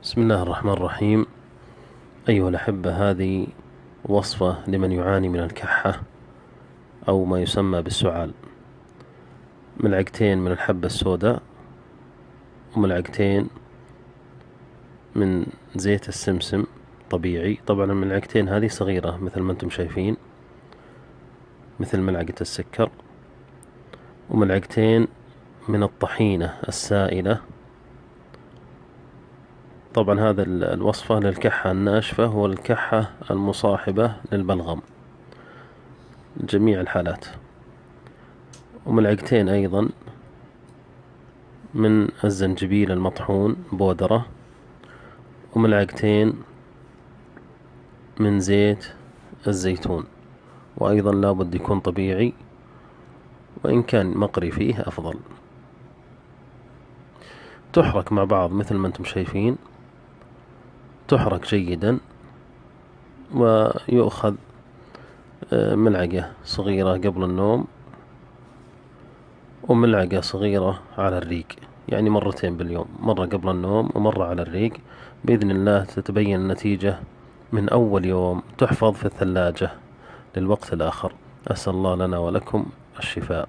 بسم الله الرحمن الرحيم. أيها الأحبة، هذه وصفة لمن يعاني من الكحة أو ما يسمى بالسعال. ملعقتين من الحبة السوداء، وملعقتين من زيت السمسم طبيعي. طبعا الملعقتين هذه صغيرة مثل ما انتم شايفين، مثل ملعقة السكر. وملعقتين من الطحينة السائلة. طبعا هذا الوصفة للكحة الناشفة والكحة المصاحبة للبلغم، جميع الحالات. وملعقتين أيضا من الزنجبيل المطحون بودرة، وملعقتين من زيت الزيتون، وأيضا لابد يكون طبيعي، وإن كان مقري فيه أفضل. تحرك مع بعض مثل ما انتم شايفين، تحرك جيدا، ويؤخذ ملعقة صغيرة قبل النوم وملعقة صغيرة على الريق، يعني مرتين باليوم، مرة قبل النوم ومرة على الريق. بإذن الله تتبين النتيجة من أول يوم، تحفظ في الثلاجة للوقت الآخر. أسأل الله لنا ولكم الشفاء.